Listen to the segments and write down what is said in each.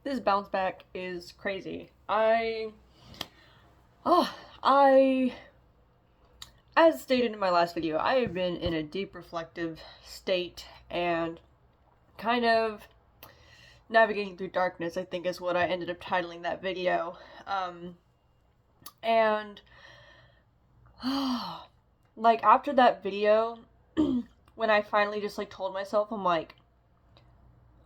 this bounce back is crazy. Oh, I, as stated in my last video, I have been in a deep reflective state and kind of navigating through darkness, I think is what I ended up titling that video. And, like, after that video, when I finally just, like, told myself, I'm like,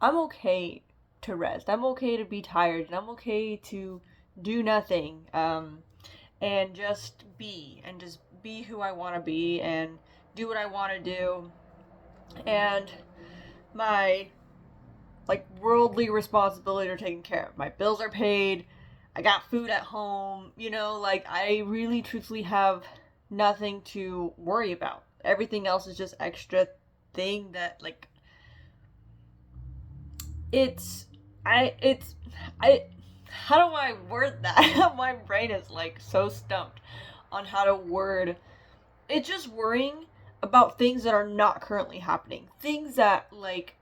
I'm okay to rest. I'm okay to be tired, and I'm okay to do nothing. And just be who I want to be, and do what I want to do. And my, like, worldly responsibilities are taken care of. My bills are paid. I got food at home. Like, I really truthfully have nothing to worry about. Everything else is just extra thing that, like, it's I how do I word that? My brain is, like, so stumped on how to word. It's just worrying about things that are not currently happening. Things that, like,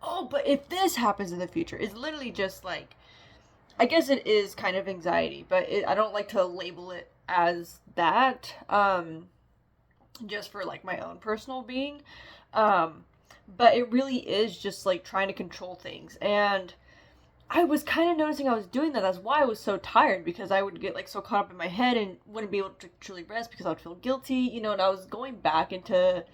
oh, but if this happens in the future, it's literally just, like, I guess it is kind of anxiety, but I don't like to label it as that, just for, like, my own personal being. But it really is just, like, trying to control things. And I was kind of noticing I was doing that. That's why I was so tired, because I would get, like, so caught up in my head and wouldn't be able to truly rest because I would feel guilty, and I was going back into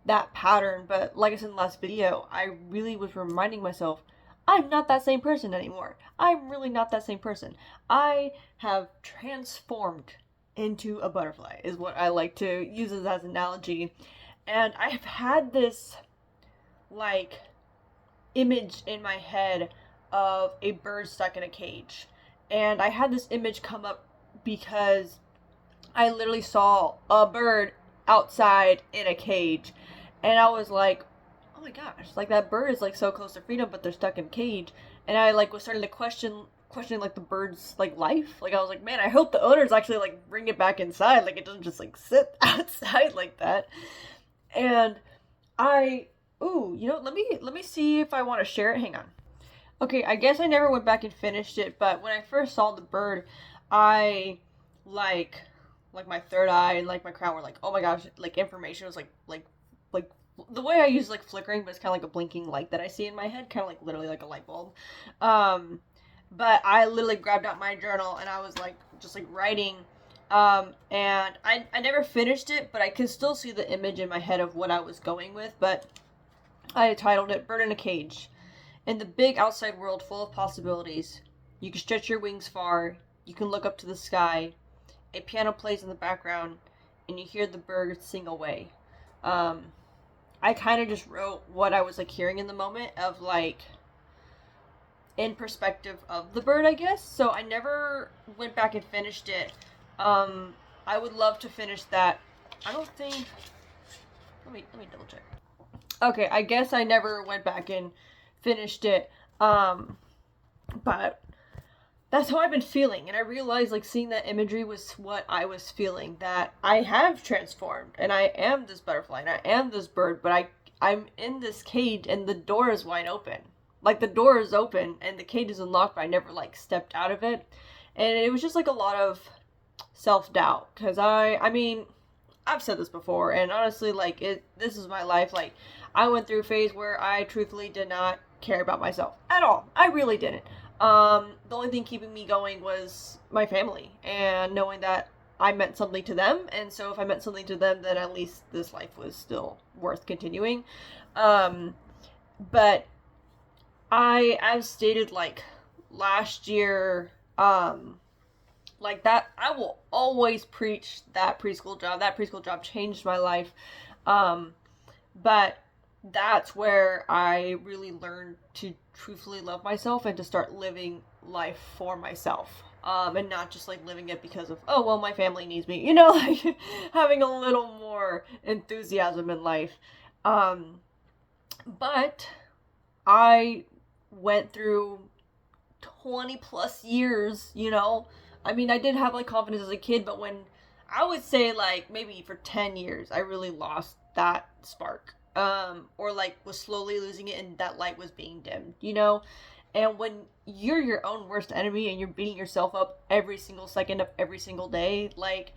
that pattern. But like I said in the last video, I really was reminding myself, I'm not that same person anymore. I'm really not that same person. I have transformed into a butterfly, is what I like to use as an analogy. And I have had this, like, image in my head of a bird stuck in a cage. And I had this image come up because I literally saw a bird outside in a cage. And I was like, oh my gosh, like, that bird is, like, so close to freedom, but they're stuck in a cage. And I, like, was starting to questioning, like, the bird's, like, life. Like, I was like, man, I hope the owners actually, like, bring it back inside. Like, it doesn't just, like, sit outside like that. And let me see if I want to share it. Hang on. Okay, I guess I never went back and finished it, but when I first saw the bird, I, like my third eye and, like, my crown were like, oh my gosh, like, information was like the way I use, like, flickering, but it's kind of like a blinking light that I see in my head, kind of like literally like a light bulb. But I literally grabbed out my journal and I was, like, just, like, writing. And I never finished it, but I can still see the image in my head of what I was going with. But I titled it Bird in a Cage. In the big outside world full of possibilities, you can stretch your wings far, you can look up to the sky, a piano plays in the background, and you hear the birds sing away. I kind of just wrote what I was, like, hearing in the moment of, like, in perspective of the bird, I guess. So I never went back and finished it. I would love to finish that. I don't think. Let me double check. Okay, I guess I never went back and finished it. But that's how I've been feeling, and I realized, like, seeing that imagery was what I was feeling, that I have transformed, and I am this butterfly, and I am this bird, but I'm in this cage, and the door is wide open. Like, the door is open, and the cage is unlocked, but I never, like, stepped out of it. And it was just, like, a lot of self-doubt, because I mean, I've said this before, and honestly, like, this is my life. Like, I went through a phase where I truthfully did not care about myself at all. I really didn't. The only thing keeping me going was my family, and knowing that I meant something to them, and so if I meant something to them, then at least this life was still worth continuing. But I've stated, like, last year, like, that I will always preach that preschool job. That preschool job changed my life. But that's where I really learned to truthfully love myself and to start living life for myself. And not just, like, living it because of, oh, well, my family needs me, like, having a little more enthusiasm in life. But I went through 20 plus years, I mean, I did have, like, confidence as a kid, but when I would say, like, maybe for 10 years, I really lost that spark. Or, like, was slowly losing it, and that light was being dimmed, And when you're your own worst enemy and you're beating yourself up every single second of every single day, like,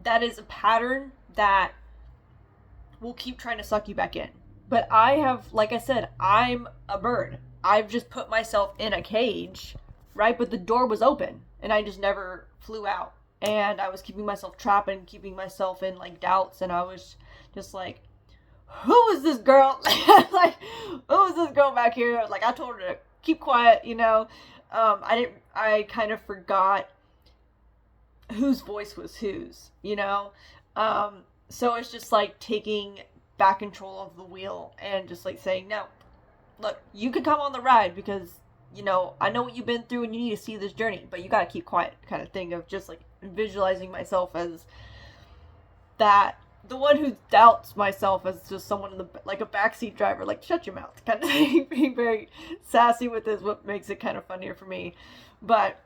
that is a pattern that will keep trying to suck you back in. But I have, like I said, I'm a bird. I've just put myself in a cage, right? But the door was open and I just never flew out. And I was keeping myself trapped and keeping myself in like doubts. And I was just like, who is this girl? Like, who is this girl back here? Like, I told her to keep quiet, you know? I kind of forgot whose voice was whose, you know? So it's just like taking back control of the wheel and just like saying, no, look, you can come on the ride because, you know, I know what you've been through and you need to see this journey, but you gotta keep quiet kind of thing, of just like visualizing myself as that, the one who doubts myself as just someone in the, like a backseat driver, like, shut your mouth kind of thing. Being very sassy with this, what makes it kind of funnier for me. But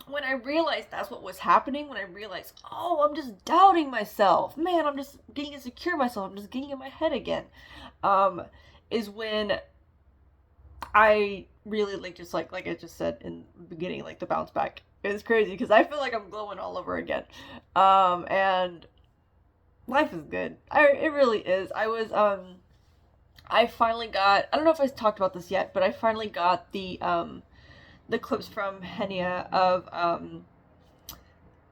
when I realized that's what was happening, when I realized, oh, I'm just doubting myself, man, I'm just getting insecure myself, I'm just getting in my head again, is when I really, like, just like I just said in the beginning, like, the bounce back is crazy, because I feel like I'm glowing all over again, and life is good. It really is. I finally got, I don't know if I talked about this yet, but I finally got the clips from Henia of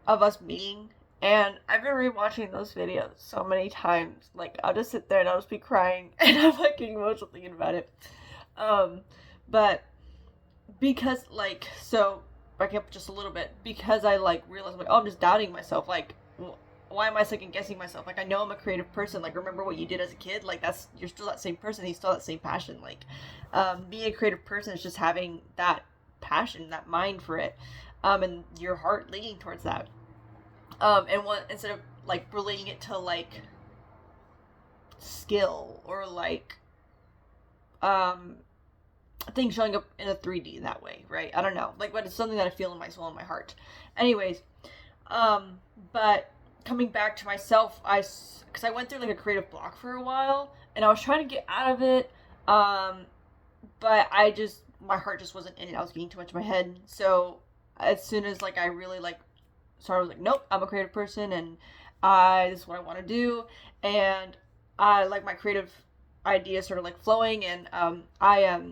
us meeting, and I've been rewatching those videos so many times. Like, I'll just sit there and I'll just be crying, and I'm like getting emotional thinking about it. But because, like, so back up just a little bit, because I like realized, like, oh, I'm just doubting myself. Like, why am I second guessing myself? Like, I know I'm a creative person. Like, remember what you did as a kid? Like, that's, you're still that same person. You still have that same passion. Like, being a creative person is just having that passion, that mind for it, and your heart leaning towards that. And instead of like relating it to like skill or like things showing up in a 3D that way, right? I don't know, like, but it's something that I feel in my soul and my heart. Anyways, but coming back to myself, because I went through like a creative block for a while, and I was trying to get out of it, but my heart just wasn't in it. I was getting too much in my head. So as soon as like I really like started, like, nope, I'm a creative person, and this is what I want to do, and I like my creative ideas started like flowing, and I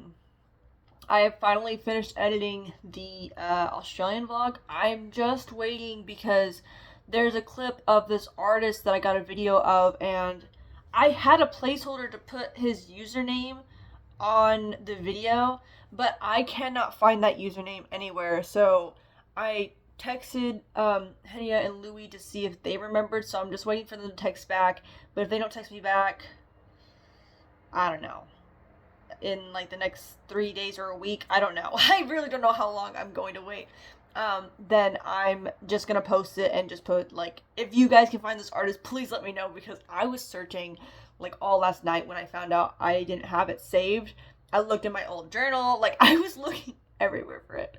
have finally finished editing the Australian vlog. I'm just waiting because there's a clip of this artist that I got a video of, and I had a placeholder to put his username on the video, but I cannot find that username anywhere. So I texted Henia and Louie to see if they remembered, so I'm just waiting for them to text back. But if they don't text me back, I don't know, in like the next 3 days or a week, I don't know. I really don't know how long I'm going to wait. Then I'm just gonna post it and just put, like, if you guys can find this artist, please let me know, because I was searching like all last night when I found out I didn't have it saved. I looked in my old journal, like, I was looking everywhere for it.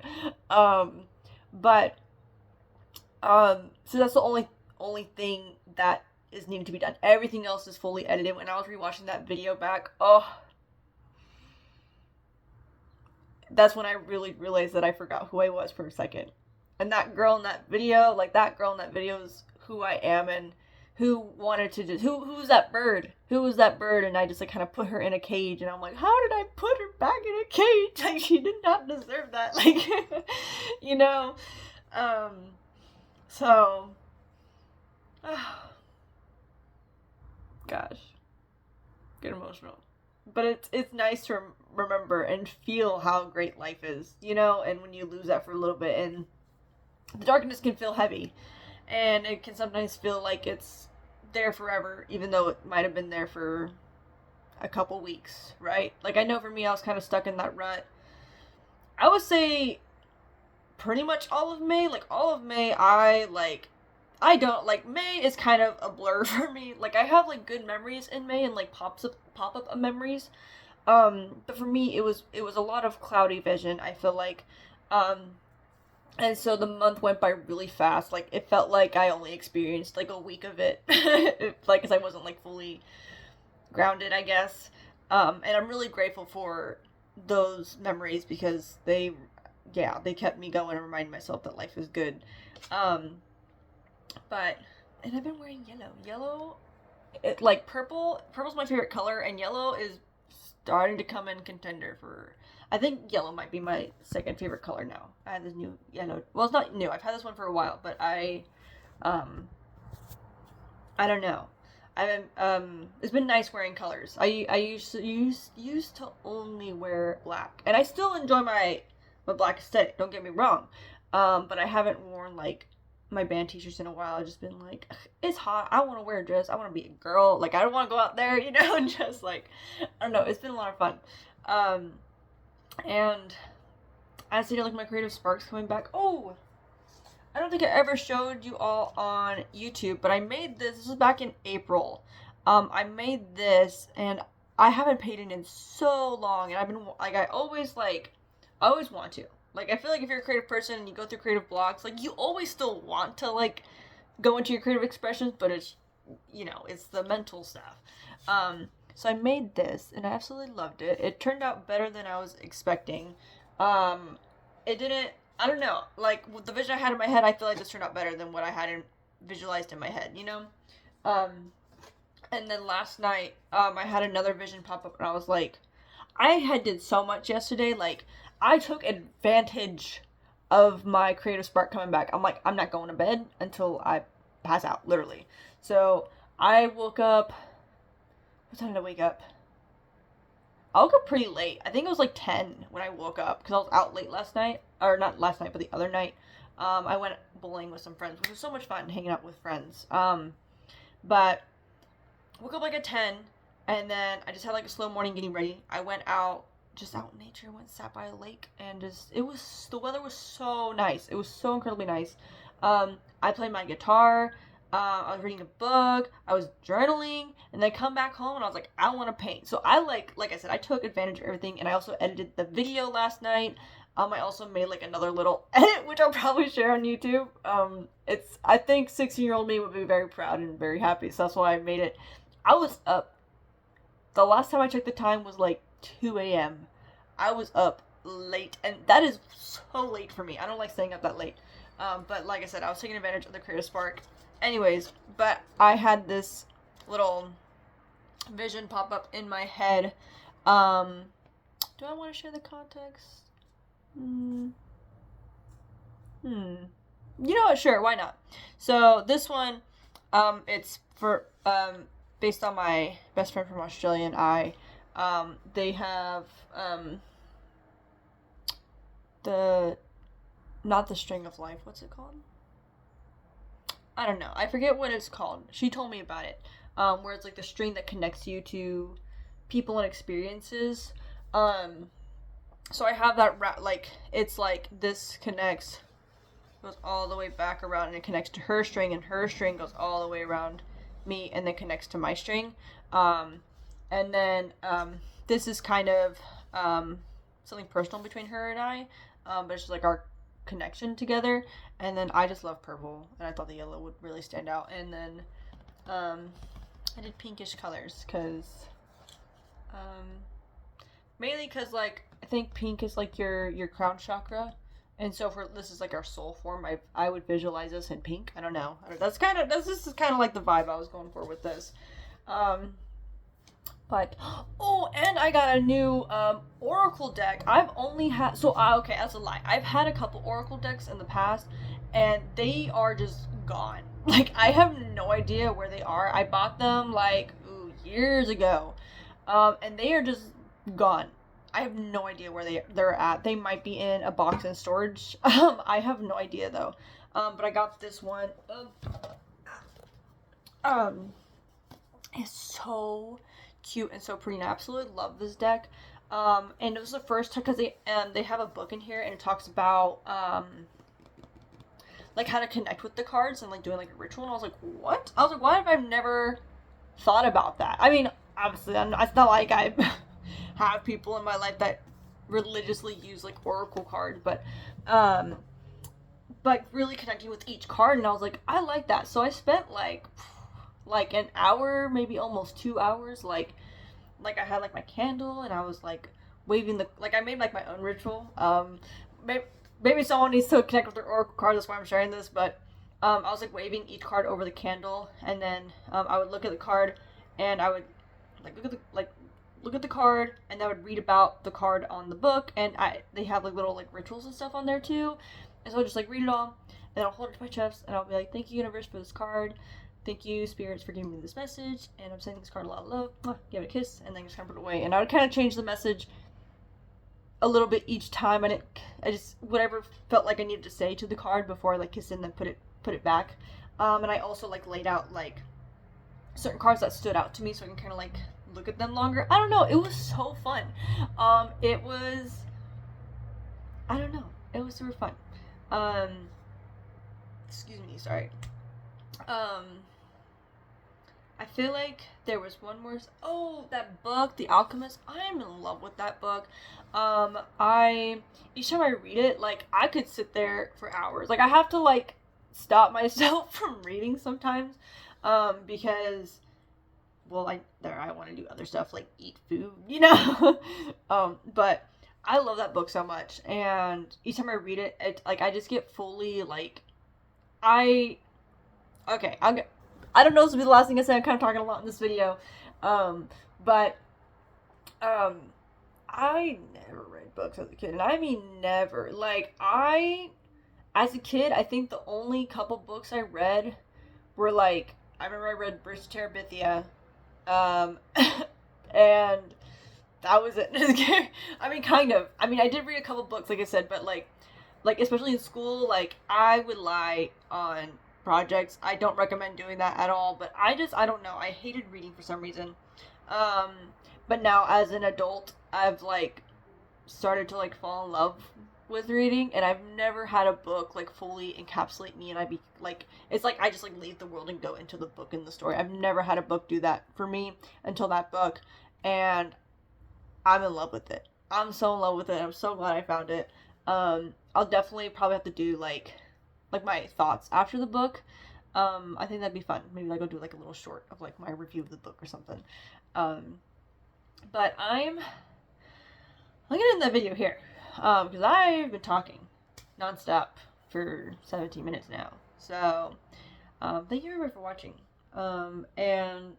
So that's the only thing that is needing to be done. Everything else is fully edited. When I was rewatching that video back, oh, that's when I really realized that I forgot who I was for a second. And that girl in that video, like, that girl in that video is who I am, and who wanted to just, who's that bird? Who was that bird? And I just like kind of put her in a cage, and I'm like, how did I put her back in a cage? Like, she did not deserve that. Like, you know? So, gosh, get emotional. But it's nice to remember and feel how great life is, you know? And when you lose that for a little bit, and the darkness can feel heavy, and it can sometimes feel like it's there forever, even though it might have been there for a couple weeks, right? Like, I know for me, I was kind of stuck in that rut. I would say pretty much all of May. Like, all of May, I don't, like, May is kind of a blur for me. Like, I have, like, good memories in May, and, like, pop-up memories. But for me, it was a lot of cloudy vision, I feel like. And so the month went by really fast. Like, it felt like I only experienced like a week of it. Like, because I wasn't like fully grounded, I guess. And I'm really grateful for those memories because they kept me going and reminded myself that life is good. Um, but and I've been wearing yellow. Yellow, like purple. Purple's my favorite color, and yellow is starting to come in contender for. I think yellow might be my second favorite color now. I have this new yellow. Well, it's not new. I've had this one for a while, but um, I don't know. I've been, it's been nice wearing colors. I used to only wear black, and I still enjoy my black aesthetic. Don't get me wrong, but I haven't worn like my band t-shirts in a while. I've just been like, it's hot. I want to wear a dress. I want to be a girl. Like I don't want to go out there, and just like I don't know. It's been a lot of fun, and I see like my creative sparks coming back. Oh, I don't think I ever showed you all on YouTube, but I made this. This was back in April. I made this, and I haven't painted in so long, and I've been like, I always want to. Like, I feel like if you're a creative person and you go through creative blocks, like, you always still want to, like, go into your creative expressions, but it's, it's the mental stuff. So I made this, and I absolutely loved it. It turned out better than I was expecting. It didn't, I don't know, like, with the vision I had in my head, I feel like this turned out better than what I had visualized in my head, And then last night, I had another vision pop up, and I was like, I did so much yesterday, like, I took advantage of my creative spark coming back. I'm like, I'm not going to bed until I pass out, literally. So I woke up. What time did I wake up? I woke up pretty late. I think it was like 10 when I woke up because I was out late last night. Or not last night, but the other night. I went bowling with some friends, which was so much fun, hanging out with friends. But woke up like at 10, and then I just had like a slow morning getting ready. I went out. Just out in nature, went sat by a lake, and the weather was so nice. It was so incredibly nice. I played my guitar, I was reading a book, I was journaling, and then I come back home and I was like, I want to paint. So I like I said, I took advantage of everything, and I also edited the video last night. I also made like another little edit, which I'll probably share on YouTube. I think 16-year-old me would be very proud and very happy, so that's why I made it. I was up. The last time I checked the time was like 2 a.m. I was up late, and that is so late for me. I don't like staying up that late. But like I said, I was taking advantage of the creative spark. Anyways, but I had this little vision pop up in my head. Do I want to share the context? You know what? Sure, why not? So this one, it's for based on my best friend from Australia and I. They have not the string of life. What's it called? I don't know. I forget what it's called. She told me about it. Where it's like the string that connects you to people and experiences. So I have that it's like this goes all the way back around, and it connects to her string, and her string goes all the way around me and then connects to my string. And then this is kind of something personal between her and I, but it's just like our connection together. And then I just love purple, and I thought the yellow would really stand out. And then I did pinkish colors because mainly because like I think pink is like your crown chakra, and so for this is like our soul form. I would visualize this in pink. I don't know. This is kind of like the vibe I was going for with this. But and I got a new Oracle deck. I've only had okay, that's a lie. I've had a couple Oracle decks in the past, and they are just gone. Like I have no idea where they are. I bought them like years ago, and they are just gone. I have no idea where they're at. They might be in a box in storage. I have no idea though. But I got this one. It's so cute and so pretty, and I absolutely love this deck. And it was the first time because they have a book in here, and it talks about like how to connect with the cards and like doing like a ritual. And I was like, what? I was like, why have I never thought about that? I mean, obviously, it's not like I have people in my life that religiously use like oracle cards, but really connecting with each card. And I was like, I like that. So I spent like an hour, maybe almost 2 hours, like I had like my candle, and I was like waving the, like, I made like my own ritual. Maybe someone needs to connect with their oracle card. That's why I'm sharing this. But I was like waving each card over the candle, and then I would look at the card, and I would like look at the card, and I would read about the card on the book, and they have like little like rituals and stuff on there too, and so I just like read it all, and then I'll hold it to my chest, and I'll be like, "Thank you, universe, for this card. Thank you, spirits, for giving me this message, and I'm sending this card a lot of love. Mwah, give it a kiss," and then just kind of put it away. And I would kind of change the message a little bit each time, and I just whatever felt like I needed to say to the card before I like kissed it and then put it back. And I also like laid out like certain cards that stood out to me, so I can kind of like look at them longer. I don't know. It was so fun. It was. I don't know. It was super fun. Excuse me. Sorry. I feel like there was one more. Oh, that book, The Alchemist. I'm in love with that book. I each time I read it, like I could sit there for hours. Like I have to like stop myself from reading sometimes, because, well, I want to do other stuff like eat food, you know. But I love that book so much, and each time I read it, like I just get fully like okay, I don't know if this will be the last thing I say. I'm kind of talking a lot in this video. But I never read books as a kid. And I mean never. Like, as a kid, I think the only couple books I read were, like, I remember I read Bridge to Terabithia. And that was it. I mean, kind of. I mean, I did read a couple books, like I said, but, like, especially in school, like, I would lie on projects. I don't recommend doing that at all, but I don't know. I hated reading for some reason. But now as an adult, I've like started to like fall in love with reading, and I've never had a book like fully encapsulate me, and I be like, it's like I just like leave the world and go into the book and the story. I've never had a book do that for me until that book, and I'm in love with it. I'm so in love with it. I'm so glad I found it. I'll definitely probably have to do like my thoughts after the book. I think that'd be fun. Maybe like I'll do like a little short of like my review of the book or something. But I'm gonna end that video here, because I've been talking nonstop for 17 minutes now. So thank you everybody for watching. And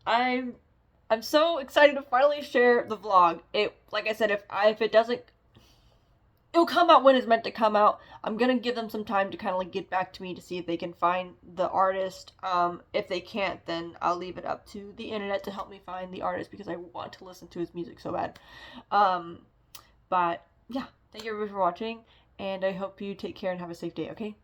I'm so excited to finally share the vlog. It, like I said, if it doesn't, it'll come out when it's meant to come out. I'm gonna give them some time to kind of like get back to me to see if they can find the artist. If they can't, then I'll leave it up to the internet to help me find the artist, because I want to listen to his music so bad. But yeah, thank you everybody for watching, and I hope you take care and have a safe day, okay?